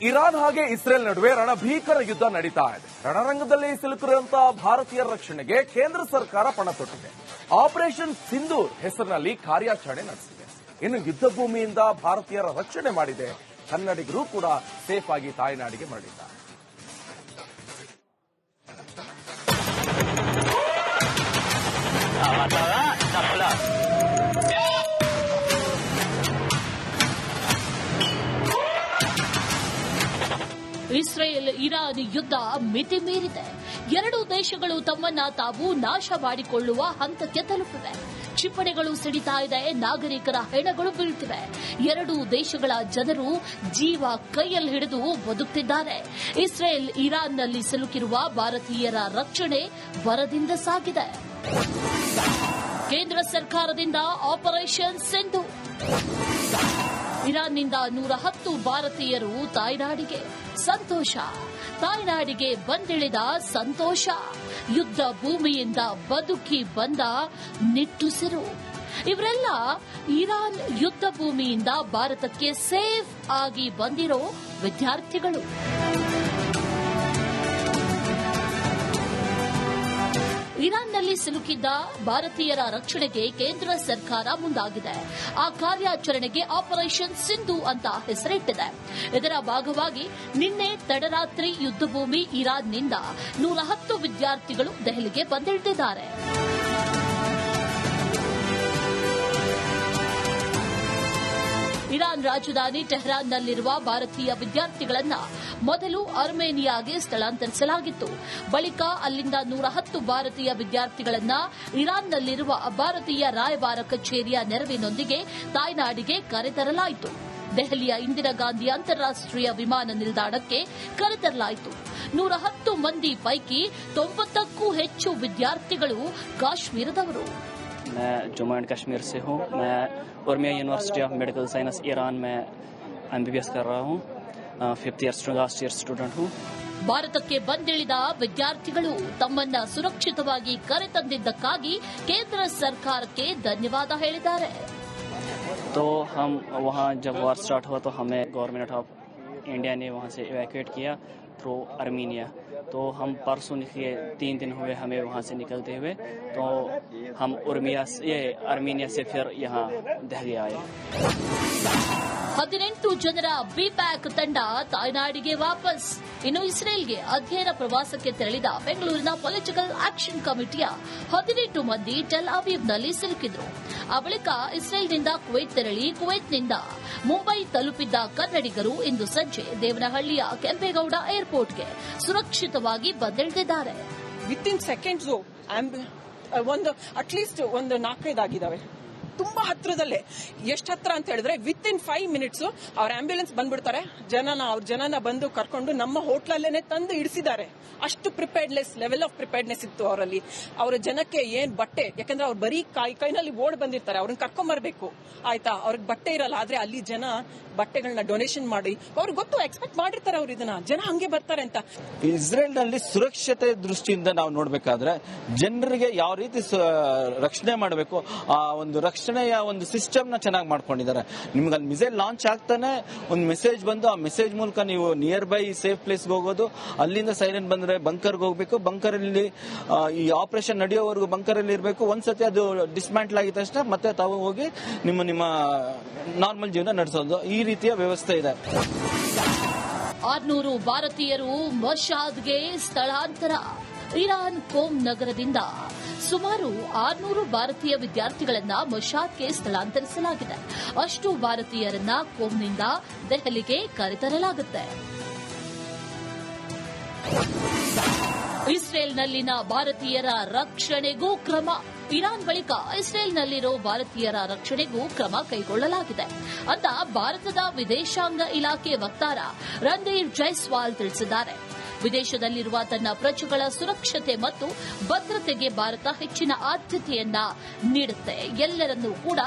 Iran ಹಾಗೆ Israel ನಡುವೆ ರಣಭೀಕರ ಯುದ್ಧ ನಡೀತಾ ಇದೆ. ರಣರಂಗದಲ್ಲಿ ಸಿಲುಕಿರುವಂತಹ ಭಾರತೀಯರ ರಕ್ಷಣೆಗೆ ಕೇಂದ್ರ ಸರ್ಕಾರ ಪಣ ತೊಟ್ಟಿದೆ. ಆಪರೇಷನ್ ಸಿಂಧೂರ್ ಹೆಸರಿನಲ್ಲಿ ಕಾರ್ಯಾಚರಣೆ ನಡೆಸಿದೆ. ಇನ್ನು ಯುದ್ಧ ಭೂಮಿಯಿಂದ ಭಾರತೀಯರ ರಕ್ಷಣೆ ಮಾಡಿದೆ. ಕನ್ನಡಿಗರು ಕೂಡ ಸೇಫ್ ಆಗಿ ತಾಯ್ನಾಡಿಗೆ ಮರಳಿದ್ದಾರೆ. ಇಸ್ರೇಲ್ ಇರಾನ್ ಯುದ್ಧ ಮಿತಿ ಮೀರಿದೆ. ಎರಡೂ ದೇಶಗಳು ತಮ್ಮನ್ನ ತಾವು ನಾಶ ಮಾಡಿಕೊಳ್ಳುವ ಹಂತಕ್ಕೆ ತಲುಪಿವೆ. ಕ್ಷಿಪಣಿಗಳು ಸಿಡಿತಾ ಇದೆ, ನಾಗರಿಕರ ಹೆಣಗಳು ಬೀಳ್ತಿವೆ. ಎರಡೂ ದೇಶಗಳ ಜನರು ಜೀವ ಕೈಯಲ್ಲಿ ಹಿಡಿದು ಬದುಕುತ್ತಿದ್ದಾರೆ. ಇಸ್ರೇಲ್ ಇರಾನ್ನಲ್ಲಿ ಸಿಲುಕಿರುವ ಭಾರತೀಯರ ರಕ್ಷಣೆ ಭರದಿಂದ ಸಾಗಿದೆ. ಕೇಂದ್ರ ಸರ್ಕಾರದಿಂದ ಆಪರೇಷನ್ ಸಿಂಧು. ಇರಾನ್ನಿಂದ 110 ಭಾರತೀಯರು ತಾಯ್ನಾಡಿಗೆ. ಸಂತೋಷ. ತಾಯ್ನಾಡಿಗೆ ಬಂದಿಳಿದ ಸಂತೋಷ. ಯುದ್ಧ ಭೂಮಿಯಿಂದ ಬದುಕಿ ಬಂದ ನಿಟ್ಟುಸಿರು. ಇವರೆಲ್ಲ ಇರಾನ್ ಯುದ್ಧ ಭೂಮಿಯಿಂದ ಭಾರತಕ್ಕೆ ಸೇಫ್ ಆಗಿ ಬಂದಿರೋ ವಿದ್ಯಾರ್ಥಿಗಳು. ಇರಾನ್ನಲ್ಲಿ ಸಿಲುಕಿದ್ದ ಭಾರತೀಯರ ರಕ್ಷಣೆಗೆ ಕೇಂದ್ರ ಸರ್ಕಾರ ಮುಂದಾಗಿದೆ. ಆ ಕಾರ್ಯಾಚರಣೆಗೆ ಆಪರೇಷನ್ ಸಿಂಧು ಅಂತ ಹೆಸರಿಟ್ಟಿದೆ. ಇದರ ಭಾಗವಾಗಿ ನಿನ್ನೆ ತಡರಾತ್ರಿ ಯುದ್ಧಭೂಮಿ ಇರಾನ್ನಿಂದ 110 ವಿದ್ಯಾರ್ಥಿಗಳು ದೆಹಲಿಗೆ ಬಂದಿಳಿದಿದ್ದಾರೆ. ಇರಾನ್ ರಾಜಧಾನಿ ಟೆಹರಾನ್ನಲ್ಲಿರುವ ಭಾರತೀಯ ವಿದ್ಯಾರ್ಥಿಗಳನ್ನು ಮೊದಲು ಅರ್ಮೇನಿಯಾಗೆ ಸ್ಥಳಾಂತರಿಸಲಾಗಿತ್ತು. ಬಳಿಕ ಅಲ್ಲಿಂದ 110 ಭಾರತೀಯ ವಿದ್ಯಾರ್ಥಿಗಳನ್ನು ಇರಾನ್ನಲ್ಲಿರುವ ಭಾರತೀಯ ರಾಯಭಾರ ಕಚೇರಿಯ ನೆರವಿನೊಂದಿಗೆ ತಾಯ್ನಾಡಿಗೆ ಕರೆತರಲಾಯಿತು. ದೆಹಲಿಯ ಇಂದಿರಾ ಗಾಂಧಿ ಅಂತಾರಾಷ್ಟೀಯ ವಿಮಾನ ನಿಲ್ದಾಣಕ್ಕೆ ಕರೆತರಲಾಯಿತು. 110 ಮಂದಿ ಪೈಕಿ 90ಕ್ಕೂ ಹೆಚ್ಚು ವಿದ್ಯಾರ್ಥಿಗಳು ಕಾಶ್ಮೀರದವರು. मैं जम्मू एंड कश्मीर से हूँ. मैं Urmia university of medical science Iran में MBBS कर रहा हूँ. 5th year last year student हूँ. ಭಾರತಕ್ಕೆ ಬಂದಿಳಿದ ವಿದ್ಯಾರ್ಥಿಗಳು ತಮ್ಮನ್ನ ಸುರಕ್ಷಿತವಾಗಿ ಕರೆತಂದಿದ್ದಕ್ಕಾಗಿ ಕೇಂದ್ರ ಸರ್ಕಾರಕ್ಕೆ ಧನ್ಯವಾದ ಹೇಳಿದ್ದಾರೆ. तो हम वहाँ जब वॉर स्टार्ट हुआ तो हमें गवर्नमेंट ऑफ इंडिया ने वहाँ से इवैक्यूएट किया थ्रू अर्मीनिया. तो हम परसों निकले, 3 दिन हुए हमें वहाँ से निकलते हुए. तो हम अर्मीनिया से फिर यहाँ दिल्ली आए. 18 ಜನರ ಬಿಪ್ಯಾಕ್ ತಂಡ ತಾಯ್ನಾಡಿಗೆ ವಾಪಸ್. ಇನ್ನು ಇಸ್ರೇಲ್ಗೆ ಅಧ್ಯಯನ ಪ್ರವಾಸಕ್ಕೆ ತೆರಳಿದ ಬೆಂಗಳೂರಿನ ಪೊಲಿಟಿಕಲ್ ಆಕ್ಷನ್ ಕಮಿಟಿಯ 18 ಮಂದಿ ಟೆಲ್ ಅವೀವ್ನಲ್ಲಿ ಸಿಲುಕಿದ್ರು. ಆ ಬಳಿಕ ಇಸ್ರೇಲ್ನಿಂದ ಕುವೈತ್ ತೆರಳಿ ಕುವೈತ್ನಿಂದ ಮುಂಬೈ ತಲುಪಿದ್ದ ಕನ್ನಡಿಗರು ಇಂದು ಸಂಜೆ ದೇವನಹಳ್ಳಿಯ ಕೆಂಪೇಗೌಡ ಏರ್ಪೋರ್ಟ್ಗೆ ಸುರಕ್ಷಿತವಾಗಿ ಬಂದಿಳಿದಿದ್ದಾರೆ. ವಿತಿನ್ ಸೆಕೆಂಡ್ಸ್ ಒಂದು ಅಟ್ಲೀಸ್ಟ್ ಒಂದು 4-5 ಆಗಿದ್ದಾವೆ. ತುಂಬಾ ಹತ್ರದಲ್ಲೇ. ಎಷ್ಟು ಹತ್ರ ಅಂತ ಹೇಳಿದ್ರೆ ವಿತಿನ್ 5 ಮಿನಿಟ್ಸ್ ಅವ್ರ ಆಂಬ್ಯುಲೆನ್ಸ್ ಬಂದ್ಬಿಡ್ತಾರೆ. ಅವ್ರ ಜನನ ಬಂದು ಕರ್ಕೊಂಡು ನಮ್ಮ ಹೋಟ್ಲಲ್ಲೇನೆ ತಂದು ಇಡಿಸಿದ್ದಾರೆ. ಅಷ್ಟು ಪ್ರಿಪೇರ್ಡ್ನೆಸ್, ಲೆವೆಲ್ ಆಫ್ ಪ್ರಿಪೇರ್ಡ್ನೆಸ್ ಇತ್ತು ಅವರಲ್ಲಿ. ಅವರ ಜನಕ್ಕೆ ಏನ್ ಬಟ್ಟೆ, ಯಾಕಂದ್ರೆ ಅವ್ರು ಬರೀ ಕೈನಲ್ಲಿ ಓಡ್ ಬಂದಿರ್ತಾರೆ, ಅವ್ರನ್ನ ಕರ್ಕೊಂಬರ್ಬೇಕು ಆಯ್ತಾ. ಅವ್ರಿಗೆ ಬಟ್ಟೆ ಇರಲ್ಲ. ಆದ್ರೆ ಅಲ್ಲಿ ಜನ ಬಟ್ಟೆಗಳನ್ನ ಡೊನೇಷನ್ ಮಾಡಿ ಅವ್ರಿಗೆ ಗೊತ್ತು, ಎಕ್ಸ್ಪೆಕ್ಟ್ ಮಾಡಿರ್ತಾರೆ ಅವ್ರು ಇದನ್ನ, ಜನ ಹಂಗೆ ಬರ್ತಾರೆ ಅಂತ. ಇಸ್ರೇಲ್ ನಲ್ಲಿ ಸುರಕ್ಷತೆ ದೃಷ್ಟಿಯಿಂದ ನಾವು ನೋಡ್ಬೇಕಾದ್ರೆ ಜನರಿಗೆ ಯಾವ ರೀತಿ ರಕ್ಷಣೆ ಮಾಡಬೇಕು, ಆ ಒಂದು ರಕ್ಷಣೆಯ ಒಂದು ಸಿಸ್ಟಮ್ ನ ಚೆನ್ನಾಗಿ ಮಾಡ್ಕೊಂಡಿದ್ದಾರೆ. ನಿಮ್ಗೆ ಅಲ್ಲಿ ಮಿಸೈಲ್ ಲಾಂಚ್ ಆಗ್ತಾನೆ ಒಂದು ಮೆಸೇಜ್ ಬಂದು ಆ ಮೆಸೇಜ್ ಮೂಲಕ ನೀವು ನಿಯರ್ ಬೈ ಸೇಫ್ ಪ್ಲೇಸ್ಗೆ ಹೋಗೋದು. ಅಲ್ಲಿಂದ ಸೈರನ್ ಬಂದ್ರೆ ಬಂಕರ್ಗೆ ಹೋಗ್ಬೇಕು. ಬಂಕರ್ ಅಲ್ಲಿ ಈ ಆಪರೇಷನ್ ನಡೆಯೋವರೆಗೂ ಬಂಕರ್ ಅಲ್ಲಿ ಇರಬೇಕು. ಒಂದ್ಸತಿ ಅದು ಡಿಸ್ಮ್ಯಾಂಟಲ್ ಆಗಿದ ತಕ್ಷಣ ಮತ್ತೆ ತಾವು ಹೋಗಿ ನಿಮ್ಮ ನಾರ್ಮಲ್ ಜೀವನ ನಡೆಸೋದು. ಈ ರೀತಿಯ ವ್ಯವಸ್ಥೆ ಇದೆ. 600 ಭಾರತೀಯರು ಮಶಾದ್ಗೆ ಸ್ಥಳಾಂತರ. ಇರಾನ್ ಕೋಮ್ ನಗರದಿಂದ ಸುಮಾರು 600 ಭಾರತೀಯ ವಿದ್ಯಾರ್ಥಿಗಳನ್ನ ಮಶಾದ್ಗೆ ಸ್ಥಳಾಂತರಿಸಲಾಗಿದೆ. ಅಷ್ಟು ಭಾರತೀಯರನ್ನ ಕೋಮ್ನಿಂದ ದೆಹಲಿಗೆ ಕರೆತರಲಾಗುತ್ತೆ. ಇಸ್ರೇಲ್ನಲ್ಲಿನ ಭಾರತೀಯರ ರಕ್ಷಣೆಗೂ ಕ್ರಮ. ಇರಾನ್ ಬಳಿಕ ಇಸ್ರೇಲ್ನಲ್ಲಿರೋ ಭಾರತೀಯರ ರಕ್ಷಣೆಗೂ ಕ್ರಮ ಕೈಗೊಳ್ಳಲಾಗಿದೆ ಅಂತ ಭಾರತದ ವಿದೇಶಾಂಗ ಇಲಾಖೆ ವಕ್ತಾರ ರಣಧೀರ್ ಜೈಸ್ವಾಲ್ ತಿಳಿಸಿದ್ದಾರೆ. ವಿದೇಶದಲ್ಲಿರುವ ತನ್ನ ಪ್ರಜೆಗಳ ಸುರಕ್ಷತೆ ಮತ್ತು ಭದ್ರತೆಗೆ ಭಾರತ ಹೆಚ್ಚಿನ ಆದ್ಯತೆಯನ್ನ ನೀಡುತ್ತೆ, ಎಲ್ಲರನ್ನೂ ಕೂಡ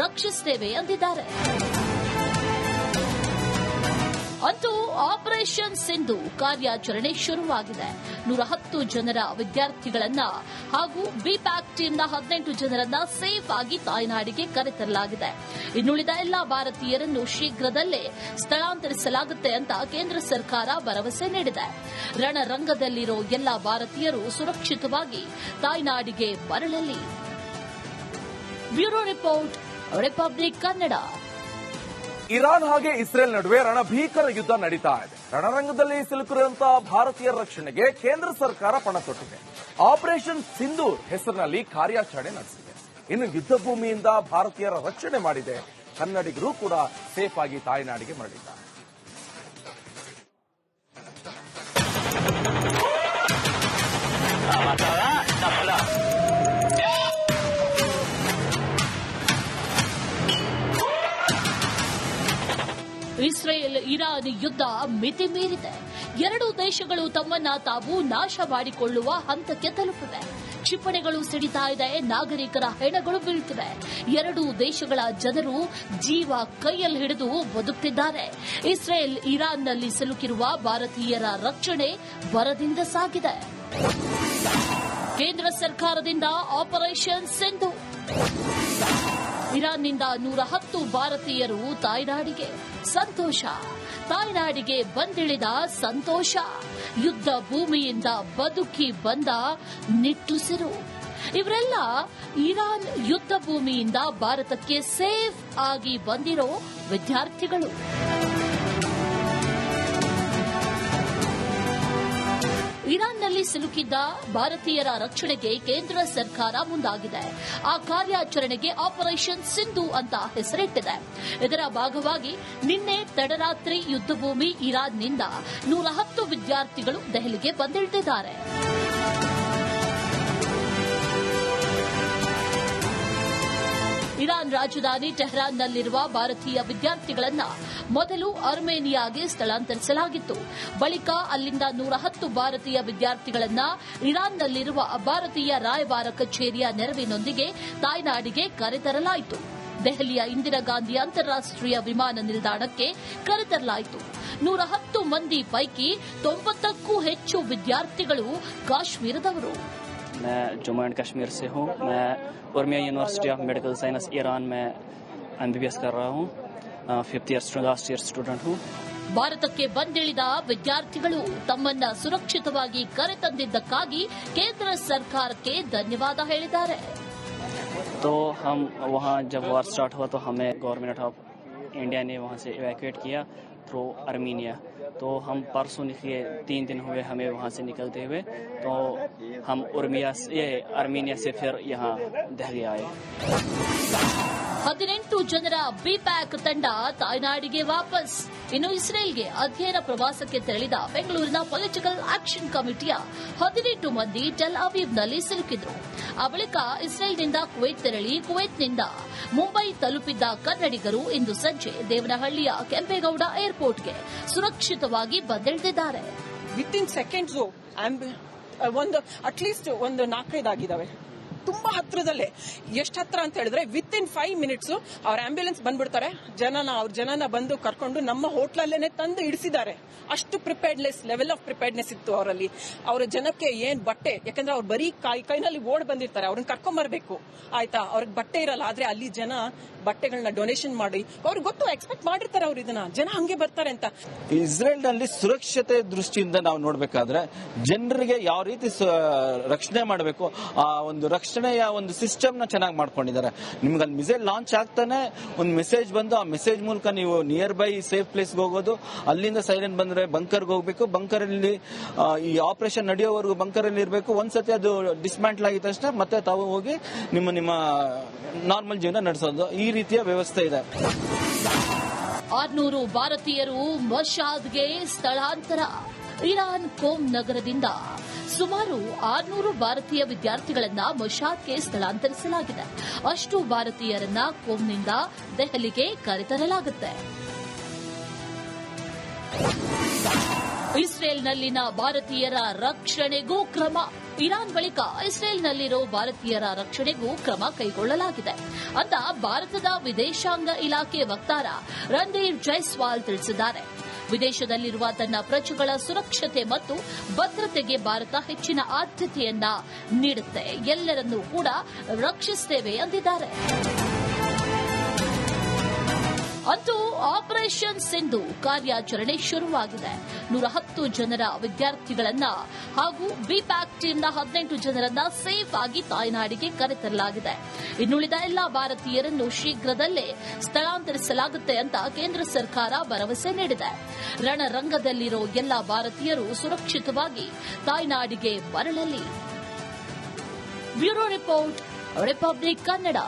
ರಕ್ಷಿಸುತ್ತೇವೆ ಎಂದಿದ್ದಾರೆ. ಅಂತೂ ಆಪರೇಷನ್ ಸಿಂಧು ಕಾರ್ಯಾಚರಣೆ ಶುರುವಾಗಿದೆ. 110 ಜನರ ವಿದ್ಯಾರ್ಥಿಗಳನ್ನ ಹಾಗೂ ಬಿಪ್ಯಾಕ್ ಟೀಮ್ನ 18 ಜನರನ್ನ ಸೇಫ್ ಆಗಿ ತಾಯ್ನಾಡಿಗೆ ಕರೆತರಲಾಗಿದೆ. ಇನ್ನುಳಿದ ಎಲ್ಲಾ ಭಾರತೀಯರನ್ನು ಶೀಘ್ರದಲ್ಲೇ ಸ್ಥಳಾಂತರಿಸಲಾಗುತ್ತೆ ಅಂತ ಕೇಂದ್ರ ಸರ್ಕಾರ ಭರವಸೆ ನೀಡಿದೆ. ರಣರಂಗದಲ್ಲಿರೋ ಎಲ್ಲಾ ಭಾರತೀಯರು ಸುರಕ್ಷಿತವಾಗಿ ತಾಯ್ನಾಡಿಗೆ ಮರಳಲಿ. Bureau report, Republic Kannada. Iran ಹಾಗೆ ಇಸ್ರೇಲ್ ನಡುವೆ ರಣಭೀಕರ ಯುದ್ಧ ನಡೀತಾ ಇದೆ. ರಣರಂಗದಲ್ಲಿ ಸಿಲುಕಿರುವಂತಹ ಭಾರತೀಯರ ರಕ್ಷಣೆಗೆ ಕೇಂದ್ರ ಸರ್ಕಾರ ಪಣ ತೊಟ್ಟಿದೆ. ಆಪರೇಷನ್ ಸಿಂಧೂರ್ ಹೆಸರಿನಲ್ಲಿ ಕಾರ್ಯಾಚರಣೆ ನಡೆಸಿದೆ. ಇನ್ನು ಯುದ್ಧ ಭೂಮಿಯಿಂದ ಭಾರತೀಯರ ರಕ್ಷಣೆ ಮಾಡಿದೆ. ಕನ್ನಡಿಗರು ಕೂಡ ಸೇಫ್ ಆಗಿ ತಾಯ್ನಾಡಿಗೆ ಮರಳಿದ್ದಾರೆ. ಇಸ್ರೇಲ್ ಇರಾನ್ ಯುದ್ಧ ಮಿತಿ ಮೀರಿದೆ. ಎರಡೂ ದೇಶಗಳು ತಮ್ಮನ್ನ ತಾವು ನಾಶ ಮಾಡಿಕೊಳ್ಳುವ ಹಂತಕ್ಕೆ ತಲುಪಿವೆ. ಕ್ಷಿಪಣಿಗಳು ಸಿಡಿತಾ ಇದೆ, ನಾಗರಿಕರ ಹೆಣಗಳು ಬೀಳ್ತಿವೆ. ಎರಡೂ ದೇಶಗಳ ಜನರು ಜೀವ ಕೈಯಲ್ಲಿ ಹಿಡಿದು ಬದುಕುತ್ತಿದ್ದಾರೆ. ಇಸ್ರೇಲ್ ಇರಾನ್ನಲ್ಲಿ ಸಿಲುಕಿರುವ ಭಾರತೀಯರ ರಕ್ಷಣೆ ಭರದಿಂದ ಸಾಗಿದೆ. ಕೇಂದ್ರ ಸರ್ಕಾರದಿಂದ ಆಪರೇಷನ್ ಸಿಂಧು. ಇರಾನ್ನಿಂದ 110 ಭಾರತೀಯರು ತಾಯ್ನಾಡಿಗೆ. ಸಂತೋಷ. ತಾಯ್ನಾಡಿಗೆ ಬಂದಿಳಿದ ಸಂತೋಷ. ಯುದ್ಧ ಭೂಮಿಯಿಂದ ಬದುಕಿ ಬಂದ ನಿಟ್ಟುಸಿರು. ಇವರೆಲ್ಲ ಇರಾನ್ ಯುದ್ಧ ಭೂಮಿಯಿಂದ ಭಾರತಕ್ಕೆ ಸೇಫ್ ಆಗಿ ಬಂದಿರೋ ವಿದ್ಯಾರ್ಥಿಗಳು. ಇರಾನ್ನಲ್ಲಿ ಸಿಲುಕಿದ್ದ ಭಾರತೀಯರ ರಕ್ಷಣೆಗೆ ಕೇಂದ್ರ ಸರ್ಕಾರ ಮುಂದಾಗಿದೆ. ಆ ಕಾರ್ಯಾಚರಣೆಗೆ ಆಪರೇಷನ್ ಸಿಂಧು ಅಂತ ಹೆಸರಿಟ್ಟಿದೆ. ಇದರ ಭಾಗವಾಗಿ ನಿನ್ನೆ ತಡರಾತ್ರಿ ಯುದ್ಧಭೂಮಿ ಇರಾನ್ನಿಂದ 110 ವಿದ್ಯಾರ್ಥಿಗಳು ದೆಹಲಿಗೆ ಬಂದಿಳಿದಿದ್ದಾರೆ. ಇರಾನ್ ರಾಜಧಾನಿ ಟೆಹರಾನ್ನಲ್ಲಿರುವ ಭಾರತೀಯ ವಿದ್ಯಾರ್ಥಿಗಳನ್ನು ಮೊದಲು ಅರ್ಮೇನಿಯಾಗೆ ಸ್ಥಳಾಂತರಿಸಲಾಗಿತ್ತು. ಬಳಿಕ ಅಲ್ಲಿಂದ 110 ಭಾರತೀಯ ವಿದ್ಯಾರ್ಥಿಗಳನ್ನು ಇರಾನ್ನಲ್ಲಿರುವ ಭಾರತೀಯ ರಾಯಭಾರ ಕಚೇರಿಯ ನೆರವಿನೊಂದಿಗೆ ತಾಯ್ನಾಡಿಗೆ ಕರೆತರಲಾಯಿತು. ದೆಹಲಿಯ ಇಂದಿರಾ ಗಾಂಧಿ ಅಂತಾರಾಷ್ಟೀಯ ವಿಮಾನ ನಿಲ್ದಾಣಕ್ಕೆ ಕರೆತರಲಾಯಿತು. 110 ಮಂದಿ ಪೈಕಿ 90ಕ್ಕೂ ಹೆಚ್ಚು ವಿದ್ಯಾರ್ಥಿಗಳು ಕಾಶ್ಮೀರದವರು. मैं जम्मू एंड कश्मीर से हूँ. मैं Urmia university of medical science Iran में MBBS कर रहा हूँ. 5th year last year student हूँ. ಭಾರತಕ್ಕೆ ಬಂದಿಳಿದ ವಿದ್ಯಾರ್ಥಿಗಳು ತಮ್ಮನ್ನ ಸುರಕ್ಷಿತವಾಗಿ ಕರೆತಂದಿದ್ದಕ್ಕಾಗಿ ಕೇಂದ್ರ ಸರ್ಕಾರಕ್ಕೆ ಧನ್ಯವಾದ ಹೇಳಿದ್ದಾರೆ. तो हम वहाँ जब वार स्टार्ट हुआ तो हमें गवर्नमेंट ऑफ इंडिया ने वहाँ से इवैक्यूएट किया थ्रू अर्मीनिया. तो हम परसों निकले, 3 दिन हुए हमें वहाँ से निकलते हुए. तो हम अर्मीनिया से फिर यहाँ दिल्ली आए. 18 ಜನರ ಬಿಪ್ಯಾಕ್ ತಂಡ ತಾಯ್ನಾಡಿಗೆ ವಾಪಸ್. ಇನ್ನು ಇಸ್ರೇಲ್ಗೆ ಅಧ್ಯಯನ ಪ್ರವಾಸಕ್ಕೆ ತೆರಳಿದ ಬೆಂಗಳೂರಿನ ಪೊಲಿಟಿಕಲ್ ಆಕ್ಷನ್ ಕಮಿಟಿಯ 18 ಮಂದಿ ಟೆಲ್ ಅವೀವ್ನಲ್ಲಿ ಸಿಲುಕಿದ್ರು. ಆ ಬಳಿಕ ಇಸ್ರೇಲ್ನಿಂದ ಕುವೈತ್ ತೆರಳಿ ಕುವೈತ್ನಿಂದ ಮುಂಬೈ ತಲುಪಿದ್ದ ಕನ್ನಡಿಗರು ಇಂದು ಸಂಜೆ ದೇವನಹಳ್ಳಿಯ ಕೆಂಪೇಗೌಡ ಏರ್ಪೋರ್ಟ್ಗೆ ಸುರಕ್ಷಿತವಾಗಿ ಬಂದಿಳಿದಿದ್ದಾರೆ. ವಿತಿನ್ ಸೆಕೆಂಡ್ಸ್ ಅಟ್ಲೀಸ್ಟ್ ಒಂದು 4-5 ಆಗಿದಾವೆ. ತುಂಬಾ ಹತ್ರದಲ್ಲೇ. ಎಷ್ಟು ಹತ್ರ ಅಂತ ಹೇಳಿದ್ರೆ ವಿತಿನ್ 5 ಮಿನಿಟ್ಸ್ ಅವ್ರ ಆಂಬ್ಯುಲೆನ್ಸ್ ಬಂದ್ಬಿಡ್ತಾರೆ. ಅವ್ರ ಜನನ ಬಂದು ಕರ್ಕೊಂಡು ನಮ್ಮ ಹೋಟ್ಲಲ್ಲೇನೆ ತಂದು ಇಡಿಸಿದ್ದಾರೆ. ಅಷ್ಟು ಪ್ರಿಪೇರ್ಡ್ನೆಸ್, ಲೆವೆಲ್ ಆಫ್ ಪ್ರಿಪೇರ್ಡ್ನೆಸ್ ಇತ್ತು ಅವರಲ್ಲಿ. ಅವರ ಜನಕ್ಕೆ ಏನ್ ಬಟ್ಟೆ, ಯಾಕಂದ್ರೆ ಅವ್ರು ಬರೀ ಕೈನಲ್ಲಿ ಓಡ್ ಬಂದಿರ್ತಾರೆ, ಅವ್ರನ್ನ ಕರ್ಕೊಂಬರ್ಬೇಕು ಆಯ್ತಾ. ಅವ್ರಿಗೆ ಬಟ್ಟೆ ಇರಲ್ಲ. ಆದ್ರೆ ಅಲ್ಲಿ ಜನ ಬಟ್ಟೆಗಳನ್ನ ಡೊನೇಷನ್ ಮಾಡಿ, ಅವ್ರಿಗೆ ಗೊತ್ತು, ಎಕ್ಸ್ಪೆಕ್ಟ್ ಮಾಡಿರ್ತಾರೆ ಅವ್ರು ಇದನ್ನ, ಜನ ಹಂಗೆ ಬರ್ತಾರೆ ಅಂತ. ಇಸ್ರೇಲ್ ನಲ್ಲಿ ಸುರಕ್ಷತೆ ದೃಷ್ಟಿಯಿಂದ ನಾವು ನೋಡ್ಬೇಕಾದ್ರೆ ಜನರಿಗೆ ಯಾವ ರೀತಿ ರಕ್ಷಣೆ ಮಾಡಬೇಕು, ಆ ಒಂದು ರಕ್ಷಣೆಯ ಒಂದು ಸಿಸ್ಟಮ್ ನ ಚೆನ್ನಾಗಿ ಮಾಡ್ಕೊಂಡಿದ್ದಾರೆ. ನಿಮ್ಗೆ ಅಲ್ಲಿ ಮಿಸೈಲ್ ಲಾಂಚ್ ಆಗ್ತಾನೆ ಒಂದು ಮೆಸೇಜ್ ಬಂದು ಆ ಮೆಸೇಜ್ ಮೂಲಕ ನೀವು ನಿಯರ್ ಬೈ ಸೇಫ್ ಪ್ಲೇಸ್ಗೆ ಹೋಗೋದು. ಅಲ್ಲಿಂದ ಸೈಲೆಂಟ್ ಬಂದ್ರೆ ಬಂಕರ್ಗೆ ಹೋಗ್ಬೇಕು. ಬಂಕರ್ ಅಲ್ಲಿ ಈ ಆಪರೇಷನ್ ನಡೆಯೋವರೆಗೂ ಬಂಕರ್ ಅಲ್ಲಿ ಇರಬೇಕು. ಒಂದ್ಸತಿ ಅದು ಡಿಸ್ಮ್ಯಾಂಟಲ್ ಆಗಿದ ತಕ್ಷಣ ಮತ್ತೆ ತಾವು ಹೋಗಿ ನಿಮ್ಮ ನಾರ್ಮಲ್ ಜೀವನ ನಡೆಸೋದು. ಈ ರೀತಿಯ ವ್ಯವಸ್ಥೆ ಇದೆ. 600 ಭಾರತೀಯರು ಮಶಾದ್ಗೆ ಸ್ಥಳಾಂತರ. ಇರಾನ್ ಕೋಮ್ ನಗರದಿಂದ ಸುಮಾರು 600 ಭಾರತೀಯ ವಿದ್ಯಾರ್ಥಿಗಳನ್ನ ಮಶಾದ್ಗೆ ಸ್ಥಳಾಂತರಿಸಲಾಗಿದೆ. ಅಷ್ಟು ಭಾರತೀಯರನ್ನ ಕೋಮ್ನಿಂದ ದೆಹಲಿಗೆ ಕರೆತರಲಾಗುತ್ತೆ. ಇಸ್ರೇಲ್ನಲ್ಲಿನ ಭಾರತೀಯರ ರಕ್ಷಣೆಗೂ ಕ್ರಮ. ಇರಾನ್ ಬಳಿಕ ಇಸ್ರೇಲ್ನಲ್ಲಿರೋ ಭಾರತೀಯರ ರಕ್ಷಣೆಗೂ ಕ್ರಮ ಕೈಗೊಳ್ಳಲಾಗಿದೆ ಅಂತ ಭಾರತದ ವಿದೇಶಾಂಗ ಇಲಾಖೆ ವಕ್ತಾರ ರಣಧೀರ್ ಜೈಸ್ವಾಲ್ ತಿಳಿಸಿದ್ದಾರೆ. ವಿದೇಶದಲ್ಲಿರುವ ತನ್ನ ಪ್ರಜೆಗಳ ಸುರಕ್ಷತೆ ಮತ್ತು ಭದ್ರತೆಗೆ ಭಾರತ ಹೆಚ್ಚಿನ ಆದ್ಯತೆಯನ್ನ ನೀಡುತ್ತೆ, ಎಲ್ಲರನ್ನೂ ಕೂಡ ರಕ್ಷಿಸುತ್ತೇವೆ ಎಂದಿದ್ದಾರೆ. ಅಂತೂ ಆಪರೇಷನ್ ಸಿಂಧು ಕಾರ್ಯಾಚರಣೆ ಶುರುವಾಗಿದೆ. 110 ಜನರ ವಿದ್ಯಾರ್ಥಿಗಳನ್ನ ಹಾಗೂ ಬಿಪ್ಯಾಕ್ ಟೀಮ್ನ 18 ಜನರನ್ನ ಸೇಫ್ ಆಗಿ ತಾಯ್ನಾಡಿಗೆ ಕರೆತರಲಾಗಿದೆ. ಇನ್ನುಳಿದ ಎಲ್ಲಾ ಭಾರತೀಯರನ್ನು ಶೀಘ್ರದಲ್ಲೇ ಸ್ಥಳಾಂತರಿಸಲಾಗುತ್ತೆ ಅಂತ ಕೇಂದ್ರ ಸರ್ಕಾರ ಭರವಸೆ ನೀಡಿದೆ. ರಣರಂಗದಲ್ಲಿರೋ ಎಲ್ಲಾ ಭಾರತೀಯರು ಸುರಕ್ಷಿತವಾಗಿ ತಾಯ್ನಾಡಿಗೆ ಮರಳಲಿ. Bureau report, Republic Kannada.